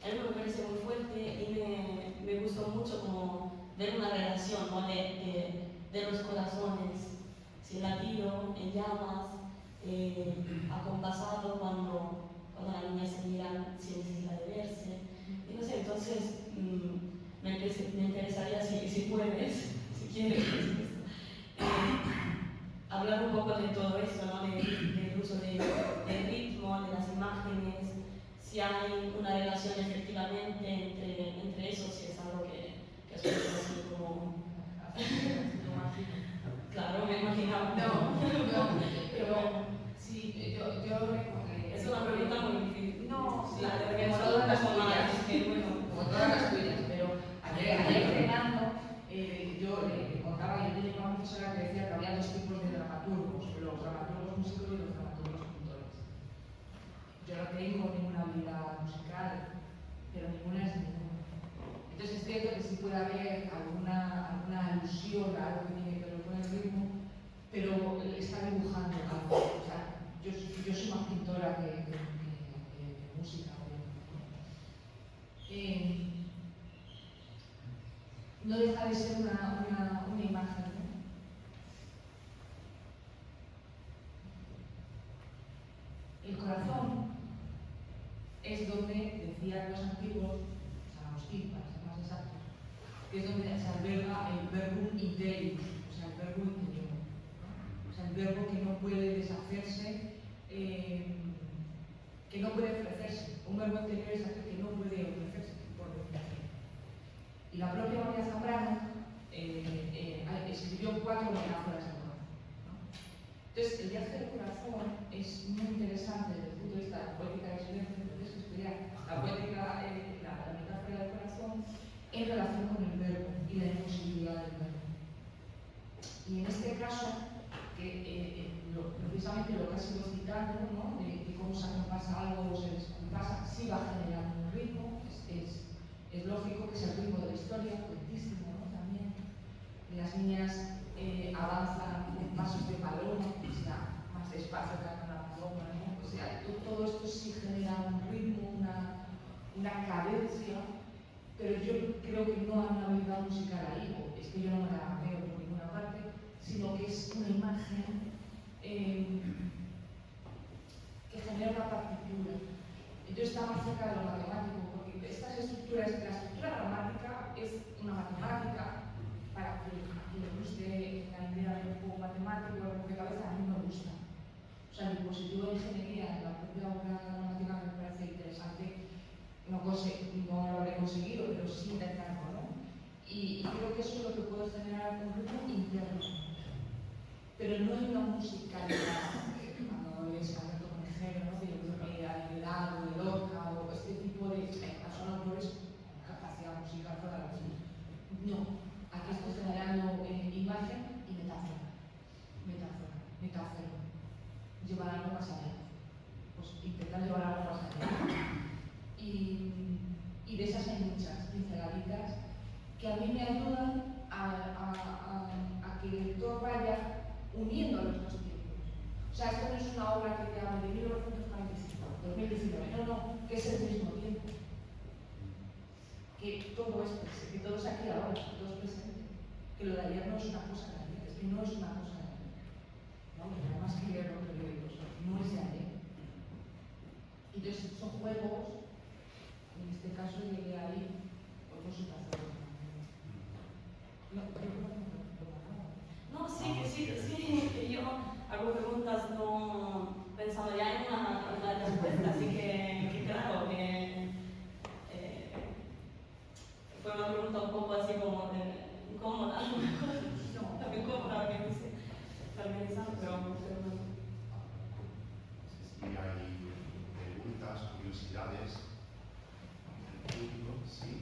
a mí me parece muy fuerte y me gustó mucho como ver una relación, ¿no? de los corazones, sin latido, en llamas, acompasado cuando las niñas se miran sin necesidad de verse. Y no sé, entonces me interesaría, si puedes, si quieres, hablar un poco de todo eso, ¿no? Del uso del ritmo, de las imágenes, si hay una relación efectivamente entre eso, si es algo que es así como... Claro, me imaginaba. No, pero sí, yo recuerdo. Es una pregunta muy difícil. No, sí, claro, como como todas las tuyas, como todas las tuyas, pero ayer cenando yo le contaba, yo tenía una profesora que decía que había dos tipos de dramaturgos, los dramaturgos músicos y los dramaturgos pintores. Yo no tengo ninguna habilidad musical, pero ninguna es ninguna. Entonces es cierto que sí puede haber alguna alusión a algo que tiene que ver con el ritmo, pero está dibujando algo. O sea, yo soy más pintora que música, no deja de ser una imagen, ¿no? El corazón es donde, decían los antiguos, Agustín, para ser más exactos, que es donde se alberga el verbum interius, o sea, el verbo interior, ¿no? O sea, el verbo que no puede deshacerse, que no puede ofrecerse. Un verbo interior es aquel que no puede ofrecerse, por definición. Y la propia María Zambrano escribió 4 metáforas del corazón, ¿no? Entonces, el viaje del corazón es muy interesante desde el punto de vista de la poética del silencio, porque es que estudiar la poética, la metáfora del corazón en relación con el verbo y la imposibilidad del verbo. Y en este caso, precisamente lo que has ido citando, ¿no? de cómo se acompasa algo o se descompasa, sí va generando un ritmo, es lógico que es el ritmo de la historia, lentísimo, ¿no? También. Las niñas avanzan con pasos de paloma, o sea, más despacio que la paloma, ¿no? O sea, todo esto sí genera un ritmo, una cadencia, pero yo creo que no hay una habilidad musical ahí, o es que yo no me la veo por ninguna parte, sino que es una imagen que genera una partitura. Entonces está más cerca de lo matemático, porque estas estructuras, la estructura gramática es una matemática, para que le guste la idea de un juego matemático, de cabeza, a mí me gusta. O sea, el dispositivo de ingeniería en la propia obra gramática me parece interesante. No lo habré conseguido, pero sí intentarlo, ¿no? Y creo que eso es lo que puede generar un ritmo interno. Pero no hay una musicalidad, cuando es Alberto Conejero, ¿no? De Aguilar o de Lorca o este tipo de son autores con capacidad musical para la música. No, aquí estoy generando imagen y metáfora. Metáfora. Llevar algo más allá. Pues intentar llevar algo más allá. Y de esas hay muchas pinceladitas que a mí me ayudan a que el lector vaya uniendo los dos tiempos. O sea, esto no es una obra que te habla de 1945, 2019, no, que es el mismo tiempo. Que todo es presente, que todo es aquí ahora, que todo es presente. Que lo de ayer no es una cosa de ayer, es que no es una cosa de ayer. ¿No? Además que leer los periódicos, no es de ayer. Entonces son juegos, en este caso llegué ahí por consultación. No, sí, que yo hago preguntas no pensando pensando ya en una respuesta, así que claro, que fue una pregunta un poco así como de incómoda, a lo mejor, no, también como para que dice, pero no. Si hay preguntas, curiosidades del público, sí.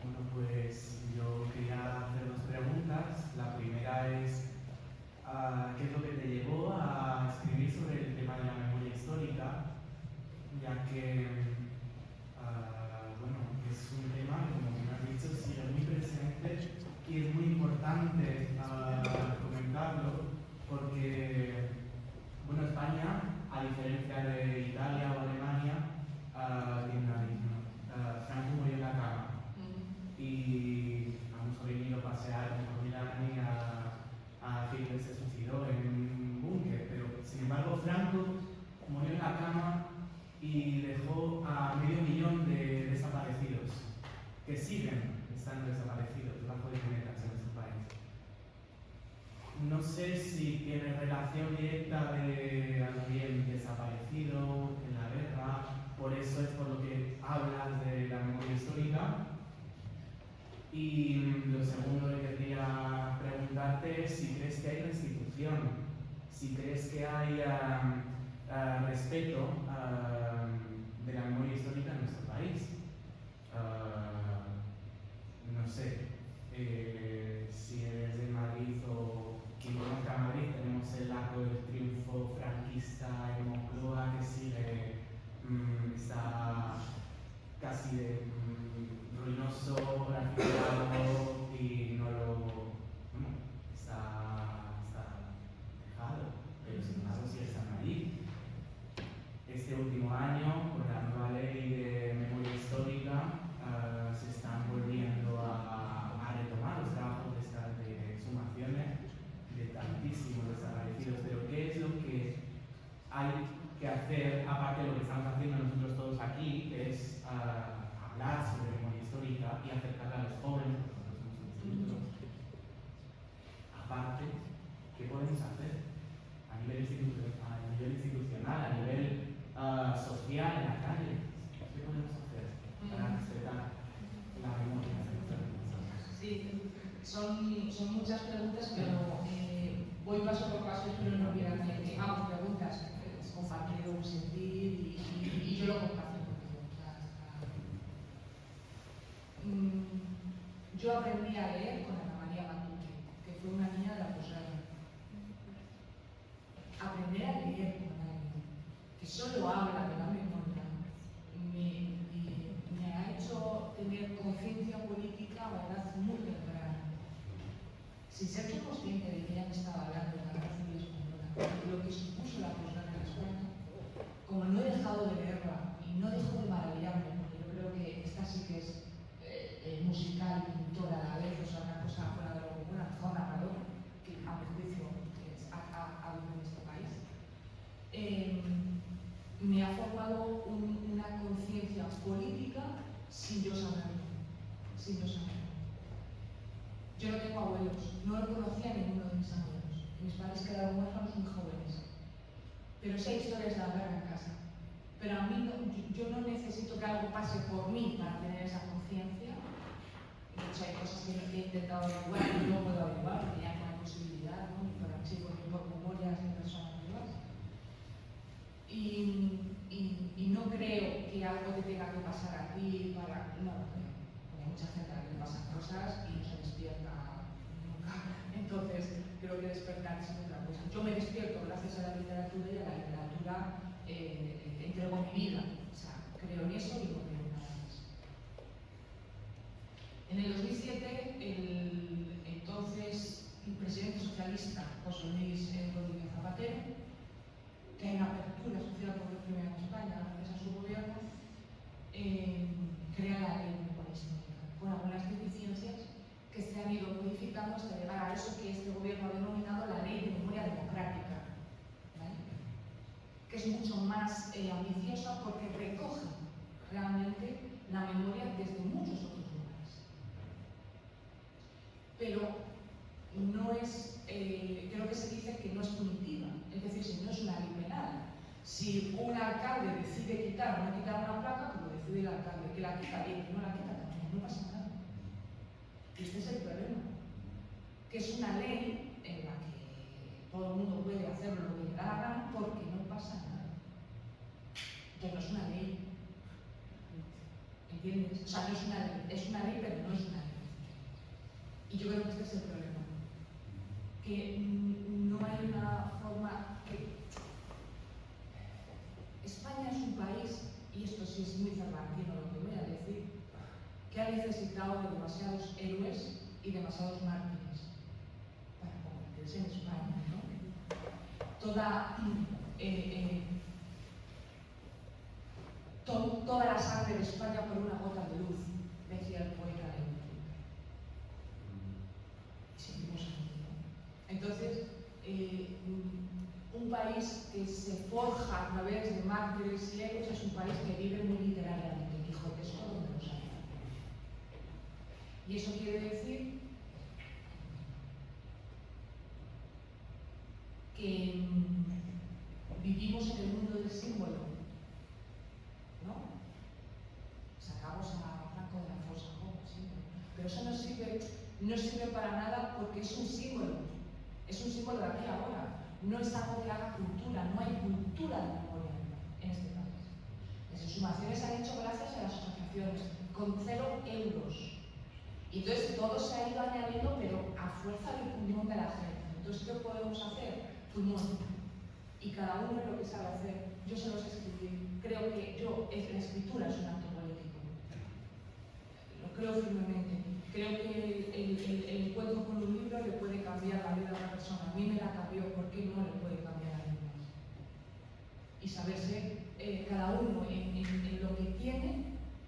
Bueno, pues yo quería hacer dos preguntas. La primera es, ¿qué es lo que te llevó a escribir sobre el tema de la memoria histórica? Ya que, bueno, es un tema, como bien has dicho, sigue muy presente y es muy importante comentarlo porque, bueno, España, a diferencia de Italia o Alemania, tiene una digna. Franco murió en la cama y a Mussolini lo pasearon por Milán y a Hitler se suicidó en un búnker, pero sin embargo Franco murió en la cama y dejó a 500.000 de desaparecidos que siguen estando desaparecidos debajo de cunetas en nuestro país. No sé si tiene relación directa de alguien desaparecido en la guerra, por eso es por lo que hablas de la memoria histórica. Y lo segundo que quería preguntarte es si crees que hay restitución, si crees que hay respeto de la memoria histórica en nuestro país. No sé si eres de Madrid o quien conozca Madrid, tenemos el Arco del Triunfo franquista en Moncloa que sigue, está casi ruinoso, graficado y no lo. Bueno, está dejado, pero sin embargo sí están ahí. Este último año, con la nueva ley de memoria histórica, se están volviendo a retomar los trabajos de exhumaciones de tantísimos desaparecidos. Pero ¿qué es lo que hay que hacer, aparte de lo que estamos haciendo nosotros todos aquí, que es hablar sobre memoria histórica y acercarla a los jóvenes, porque nosotros somos un instituto? Aparte, ¿qué podemos hacer a nivel institucional, a nivel social, en la calle? ¿Qué podemos hacer para respetar la memoria de nuestras personas? Sí, son muchas preguntas, pero voy paso por paso, espero no olvidarme que vamos, preguntas, es compartido un sentir y yo lo comparto contigo. Yo aprendí a leer con Ana María Matute, que fue una niña de la posguerra. Aprender a leer con alguien que solo habla de la memoria me ha hecho tener conciencia política a una edad muy temprana. Sin ser yo consciente de que ella me estaba hablando de la guerra civil española, de lo que supuso la posguerra en España, como no he dejado de leerla y no dejo de maravillarme, porque yo creo que esta sí que es musical y pintora a la vez, o sea, una cosa fuera de lo común, una narradora, que a mi juicio ha habido en este país, me ha formado una conciencia política sin yo saberlo, sin yo saberlo. Yo no tengo abuelos, no lo conocía a ninguno de mis abuelos. Mis padres quedaron huérfanos muy jóvenes. Pero sí hay historias de la guerra en casa. Pero a mí yo no necesito que algo pase por mí para tener esa conciencia. De hecho, hay cosas que he intentado averiguar y no puedo averiguar, porque ya no hay posibilidad, ¿no? Ni por archivos, ni por memorias, ni personas vivas. Y no creo que algo te tenga que pasar a ti para. No, porque hay mucha gente a la que le pasan cosas y no se despierta nunca. Entonces, creo que despertar es otra cosa. Yo me despierto gracias a la literatura y a la literatura entrego mi vida. O sea, creo en eso y no creo en nada más. En el 2007, el entonces presidente socialista José Luis Rodríguez Zapatero, que hay una apertura social por primera vez en España gracias a su gobierno, crea la ley de memoria histórica, con algunas deficiencias que se han ido modificando hasta llegar a eso que este gobierno ha denominado la ley de memoria democrática, ¿vale? Que es mucho más ambiciosa porque recoge realmente la memoria desde muchos otros lugares. Pero no es, creo que se dice que no es punitiva, es decir, si no es una ley penal. Si un alcalde decide quitar o no quitar una placa, pues lo decide el alcalde, que la quita bien, que no la quita también, no pasa nada. Y este es el problema, que es una ley en la que todo el mundo puede hacer lo que le da la gana porque no pasa nada. Entonces no es una ley. ¿Entiendes? O sea, no es una ley, pero no es una ley. Y yo creo que este es el problema. Que no hay una forma que... España es un país, y esto sí es muy cervantino lo que voy a decir, que ha necesitado de demasiados héroes y demasiados mártires para convertirse en España, ¿no? Toda la sangre de España por una gota de luz, decía el poeta de Lutero. Y seguimos aquí, ¿no? Entonces, un país que se forja a través de mártires y héroes es un país que vive muy literariamente, quijotesco donde los hay. Y eso quiere decir que vivimos en el mundo del símbolo, ¿no? Sacamos a Franco de la fosa, ¿no? Pero eso no sirve para nada porque es un símbolo de aquí a ahora. No es algo que haga cultura, no hay cultura de memoria en este país. Las exhumaciones se han hecho gracias a las asociaciones, con 0 euros. Y entonces todo se ha ido añadiendo, pero a fuerza del pulmón de la gente. Entonces, ¿qué podemos hacer? Pulmón. Y cada uno lo que sabe hacer. Yo se los escribí. Creo que la escritura es un acto político. Lo creo firmemente. Creo que el encuentro con un libro le puede cambiar la vida a una persona. A mí me la cambió, ¿por qué no le puede cambiar a alguien más? Y saberse cada uno en lo que tiene,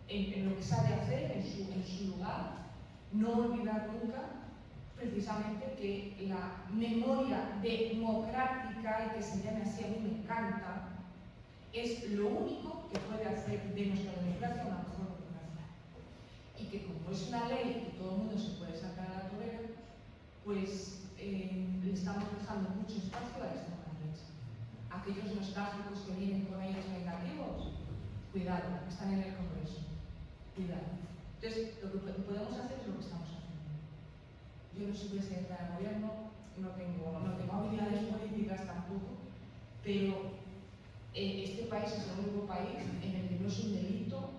en lo que sabe hacer, en su lugar, no olvidar nunca precisamente que la memoria democrática, y que se llame así, a mí me encanta, es lo único que puede hacer de nuestra democracia una mejor democracia. Y que como es una ley que todo el mundo se puede sacar a la torera, pues le estamos dejando mucho espacio a la extrema derecha. Aquellos nostálgicos que vienen con aires vengativos, cuidado, están en el Congreso, cuidado. Entonces, lo que podemos hacer es lo que estamos haciendo. Yo no soy presidenta del gobierno, no tengo habilidades políticas tampoco, pero este país es el único país en el que no es un delito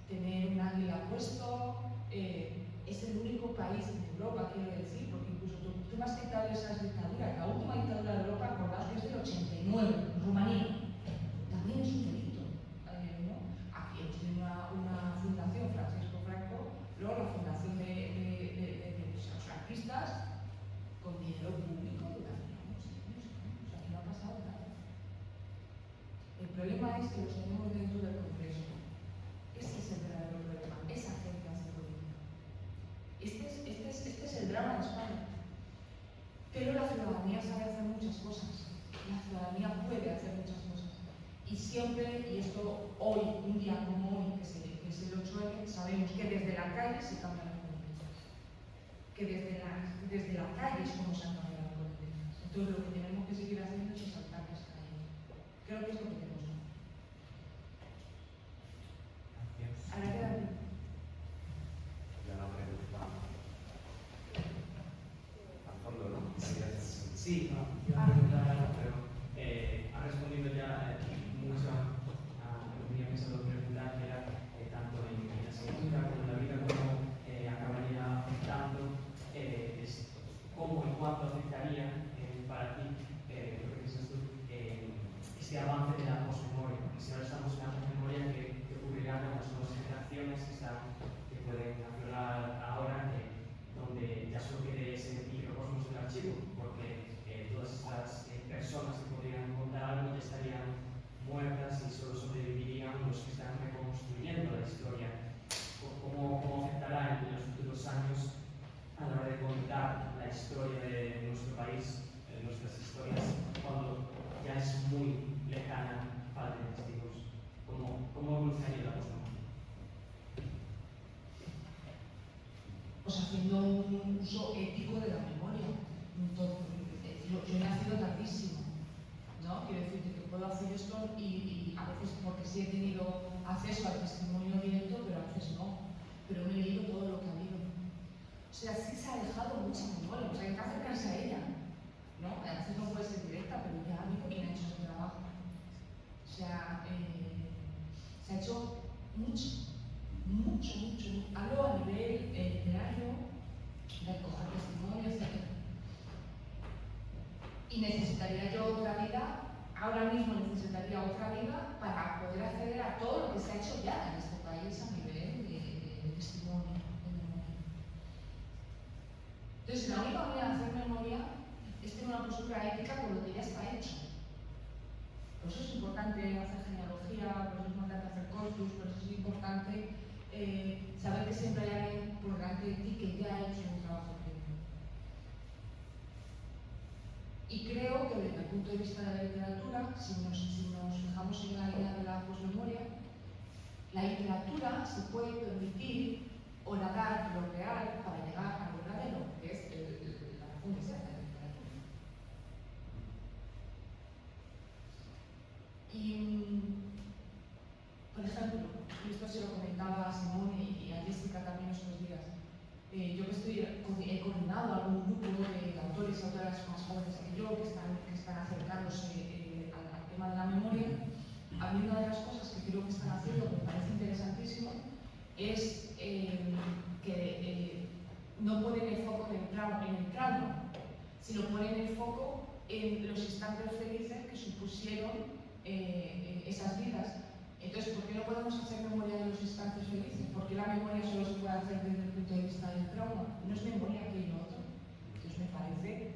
tener un águila puesto, es el único país en Europa, quiero decir, porque incluso tú me has citado esas dictaduras, la última dictadura de Europa, acordad que es del 89, Rumanía, también es un delito, ¿no? Aquí hemos tenido una fundación, Francisco Franco, luego la fundación de los franquistas, con dinero público durante años, o sea, aquí no ha pasado nada. El problema es que los tenemos dentro del Congreso. Ese es el verdadero problema, esa gente hace política. Este es el drama de España. Pero la ciudadanía sabe hacer muchas cosas. La ciudadanía puede hacer muchas cosas. Y siempre, y esto hoy, un día como hoy, que es el 8M, sabemos que desde la calle se cambian las políticas. Que desde la calle es como se han cambiado las políticas. Entonces lo que tenemos que seguir haciendo es saltar las calles. Creo que es lo que tenemos que hacer. Ahora queda bien. Ya no pregunta. Al fondo, ¿no? Sí, no, yo no preguntaba, pero ha respondido ya mucho a lo que me pensado preguntar, que era tanto en la escritura como en la vida, cómo acabaría afectando, cómo y cuánto afectaría para ti, lo que piensas tú, este avance de la posmemoria, porque si ahora estamos en la posmemoria, ¿qué ocurrirá con las nuevas generaciones que pueden aflorar ahora, donde ya solo quede ese microcosmos del archivo, porque todas estas personas que podrían contar algo ya estarían muertas y solo sobrevivirían los que están reconstruyendo la historia? ¿Cómo afectará en los futuros años a la hora de contar la historia de nuestro país, nuestras historias, cuando ya es muy lejana, falta de testigos? ¿Cómo evolucionaría la posmemoria? Pues haciendo un uso ético de la memoria. nacido tardísimo, ¿no? Quiero decirte que puedo hacer esto y a veces porque sí he tenido acceso al testimonio directo, pero a veces no. Pero me he leído todo lo que ha habido. O sea, sí se ha dejado mucha memoria, o sea, hay que acercarse a ella, ¿no? A veces no puede ser directa, pero ya ha habido quien ha hecho ese trabajo. O sea, se ha hecho mucho, mucho, mucho. Hablo a nivel literario, de recoger testimonios, etc. Y necesitaría yo otra vida, ahora mismo necesitaría otra vida para poder acceder a todo lo que se ha hecho ya en este país a nivel de testimonio, de memoria. Entonces, la única manera de hacer memoria es tener una postura ética con lo que ya está hecho. Por eso es importante hacer genealogía, por eso es importante hacer corpus, por eso es importante saber que siempre hay alguien por delante de ti que ya ha hecho un trabajo previo. Y creo que desde el punto de vista de la literatura, si nos fijamos en la idea de la posmemoria, la literatura se puede permitir horadar lo real para llegar a lo verdadero, que es la razón de ser de la literatura. Y, por ejemplo, y esto se lo comentaba a Simone y a Jessica también estos días, yo que he coordinado algún grupo de autores y autoras más jóvenes que yo que están acercándose al tema de la memoria, a mí una de las cosas que creo que están haciendo, que me parece interesantísimo, es que no ponen el foco en el trauma, sino ponen el foco en los instantes felices que supusieron esas vidas. Entonces, ¿por qué no podemos hacer memoria de los instantes felices? ¿Por qué la memoria solo se puede hacer desde el punto de vista del trauma? No es memoria aquello otro. Entonces, me parece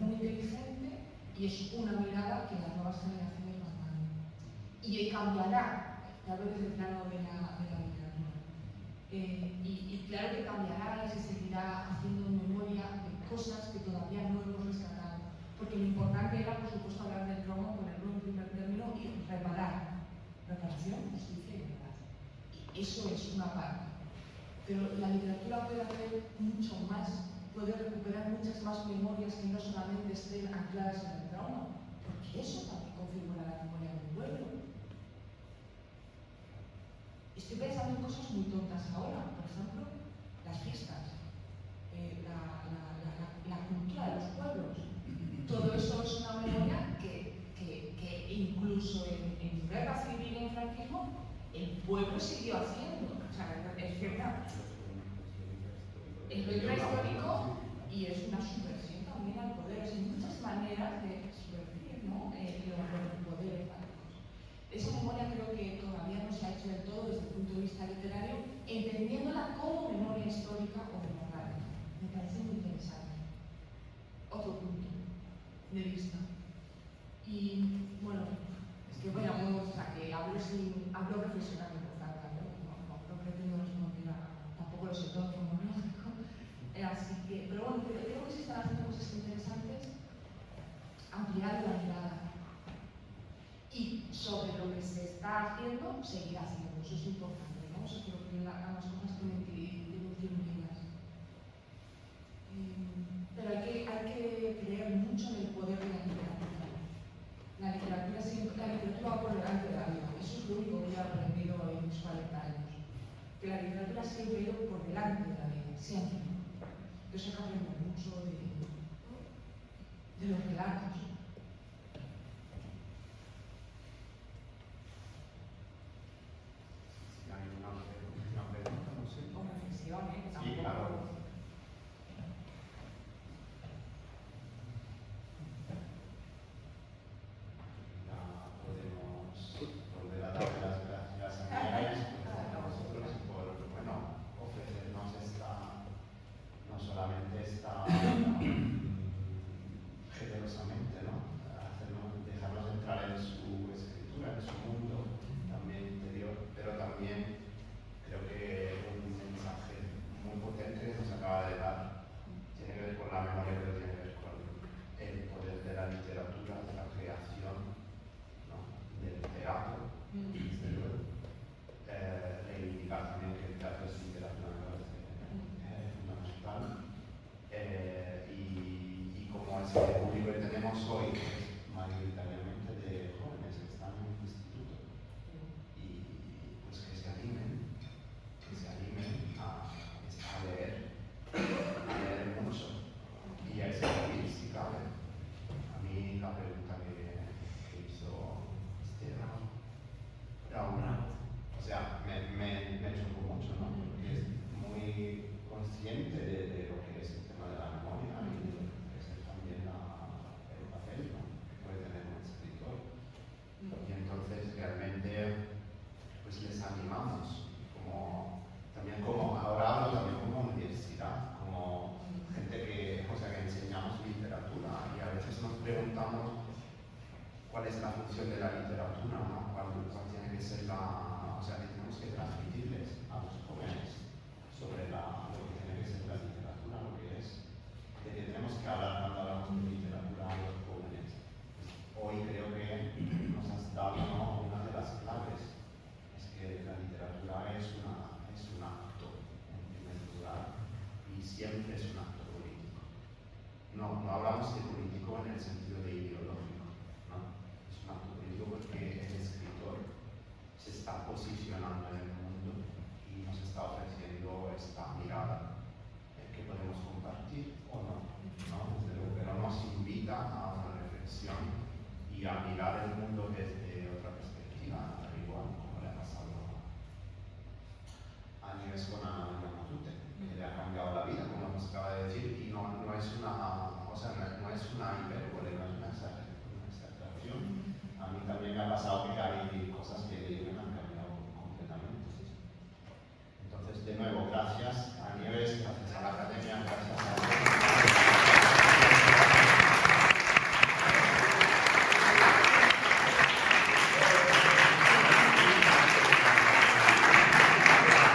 muy inteligente y es una mirada que las nuevas generaciones van dando. Y cambiará, hablo desde el plano de la literatura. Y claro que cambiará y se seguirá haciendo memoria de cosas que todavía no hemos rescatado. Porque lo importante era, por supuesto, hablar del trauma, ponerlo en primer término y reparar. Reparación, justicia y verdad. Y eso es una parte. Pero la literatura puede hacer mucho más, puede recuperar muchas más memorias que no solamente estén ancladas en el trauma, porque eso también configura la memoria del pueblo. Estoy pensando en cosas muy tontas ahora, por ejemplo, las fiestas, la cultura de los pueblos. Todo eso es una memoria que incluso en guerra civil y en franquismo, el pueblo siguió haciendo. O sea, es cierta. Es lo histórico y es una subversión también al poder. Hay muchas maneras de subvertir, ¿no? Los poderes básicos. Esa memoria creo que todavía no se ha hecho del todo desde el punto de vista literario, entendiéndola como memoria histórica o memorable. Me parece muy interesante. Otro punto de vista. Y bueno, es que voy a mostrar que hablo reflexionando en voz alta, no pretendo responder tampoco lo sé todo cronológico. Así que, pero bueno, creo que se están haciendo cosas interesantes, ampliar la mirada. Y sobre lo que se está haciendo, seguir haciendo. Eso es importante, ¿no? Eso creo que ambas cosas tienen que ir unidas. Pero hay que creer mucho en el poder de la literatura. La literatura va por delante de la vida. Eso es lo único que he aprendido en mis 40 años. Que la literatura siempre ha ido por delante de la vida, siempre. Yo sé que aprendo mucho de los relatos. Hay una pregunta, no sé. O reflexión, ¿eh? Que Sí, tampoco... claro. Ya podemos volver a dar las gracias a Nieves por nosotros y por, bueno, ofrecernos no solamente esta generosamente, ¿no? literatura, ¿no? Cuál tiene que ser o sea, que tenemos que transmitirles a los jóvenes sobre la